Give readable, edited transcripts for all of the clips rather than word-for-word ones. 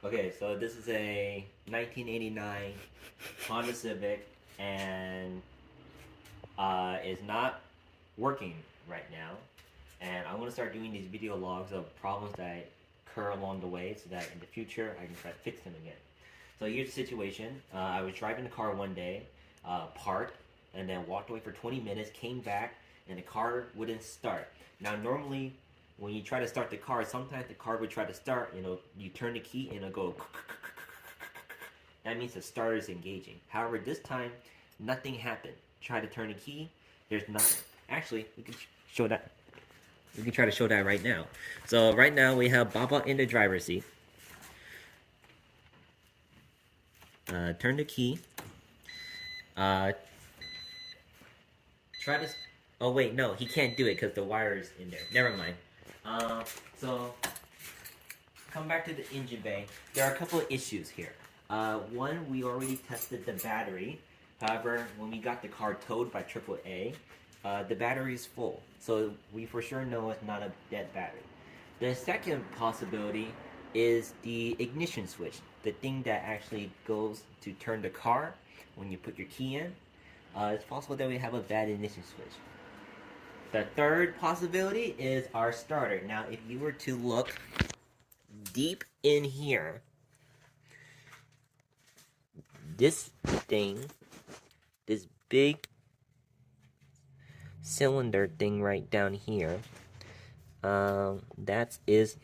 Okay, so this is a 1989 Honda Civic, and it's not working right now. And I'm gonna start doing these video logs of problems that occur along the way, so that in the future I can try to fix them again. So here's the situation. I was driving the car one day, parked, and then walked away for 20 minutes, came back, and the car wouldn't start. Now normally, when you try to start the car, sometimes the car would try to start, you turn the key and it'll go. That means the starter is engaging. However, this time, nothing happened. Try to turn the key, there's nothing. Actually, we can show that. We can try to show that right now. So right now we have Baba in the driver's seat. Turn the key. Try to. Oh wait, no, he can't do it because the wire is in there. Never mind. So come back to the engine bay. There are a couple of issues here. One, we already tested the battery. However, when we got the car towed by AAA, the battery is full. So we for sure know it's not a dead battery. The second possibility is the ignition switch, the thing that actually goes to turn the car when you put your key in. It's possible that we have a bad ignition switch. The third possibility is our starter. Now, if you were to look deep in here, this thing, this big cylinder thing right down here, that is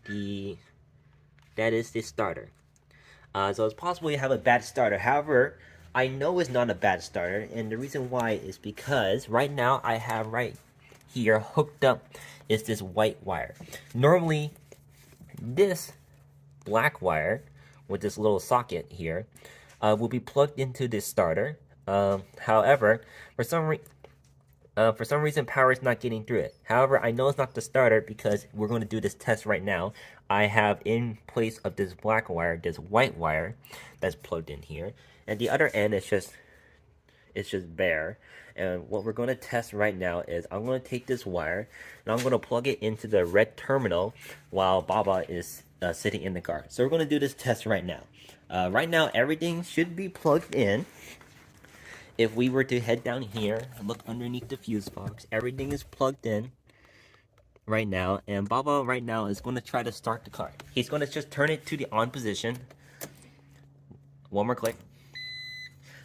the starter. So it's possible you have a bad starter. However, I know it's not a bad starter, and the reason why is because right now I have right here hooked up is this white wire. Normally, this black wire with this little socket here will be plugged into this starter. However, for some reason, power is not getting through it. However, I know it's not the starter because we're going to do this test right now. I have in place of this black wire, this white wire that's plugged in here. And the other end is just bare. And what we're going to test right now is I'm going to take this wire and I'm going to plug it into the red terminal while Baba is sitting in the car. So we're going to do this test right now. Right now, everything should be plugged in. If we were to head down here and look underneath the fuse box, everything is plugged in right now. And Baba right now is going to try to start the car. He's going to just turn it to the on position. One more click.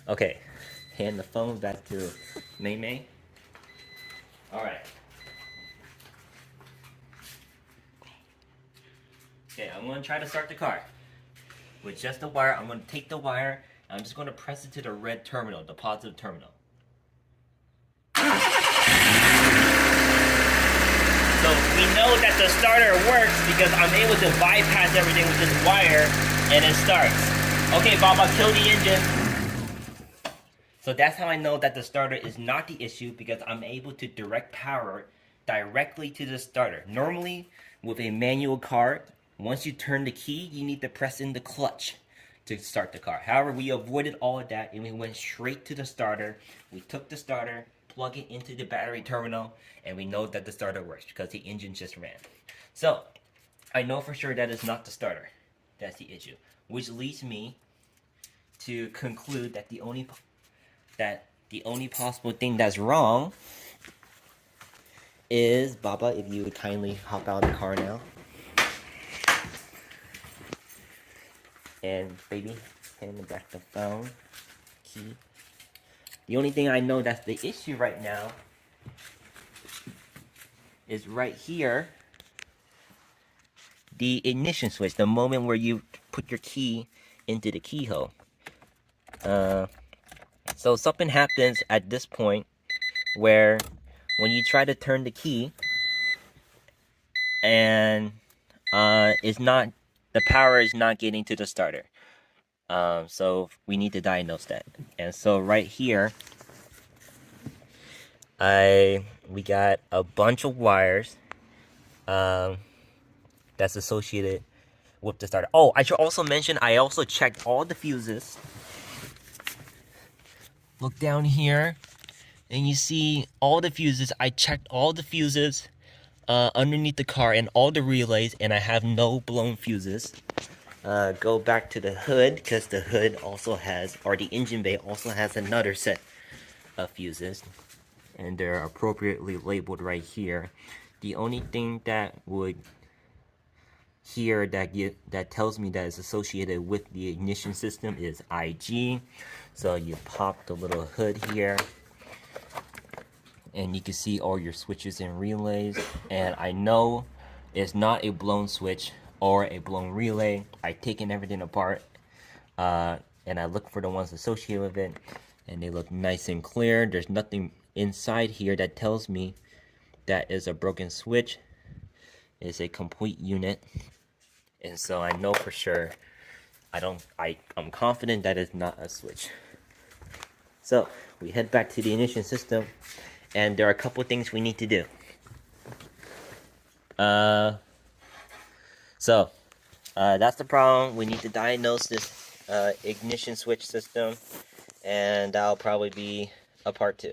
Okay, hand the phone back to Mei Mei. Alright. Okay, I'm going to try to start the car. With just the wire, I'm going to take the wire, and I'm just going to press it to the red terminal, the positive terminal. So we know that the starter works because I'm able to bypass everything with this wire, and it starts. Okay, Baba, kill the engine. So that's how I know that the starter is not the issue, because I'm able to direct power directly to the starter. Normally, with a manual car, once you turn the key, you need to press in the clutch to start the car. However, we avoided all of that and we went straight to the starter. We took the starter, plug it into the battery terminal, and we know that the starter works because the engine just ran. So, I know for sure that is not the starter. That's the issue. Which leads me to conclude that the only possible thing that's wrong is, Baba, if you would kindly hop out of the car now. And baby, hand me back the phone, key. The only thing I know that's the issue right now is right here, the ignition switch, the moment where you put your key into the keyhole. So something happens at this point where when you try to turn the key and the power is not getting to the starter. So we need to diagnose that. And so right here, we got a bunch of wires that's associated with the starter. Oh, I should also mention I also checked all the fuses. Look down here, and you see all the fuses. I checked all the fuses underneath the car and all the relays, and I have no blown fuses. go back to the hood, because the hood also has, or the engine bay also has another set of fuses, and they're appropriately labeled right here. The only thing that would here that tells me that it's associated with the ignition system is IG. So you pop the little hood here, and you can see all your switches and relays. And I know it's not a blown switch or a blown relay. I've taken everything apart, and I look for the ones associated with it, and they look nice and clear. There's nothing inside here that tells me that is a broken switch. It's a complete unit, and so I know for sure. I'm confident that it's not a switch. So we head back to the ignition system, and there are a couple things we need to do. That's the problem. We need to diagnose this ignition switch system, and that'll probably be a part 2.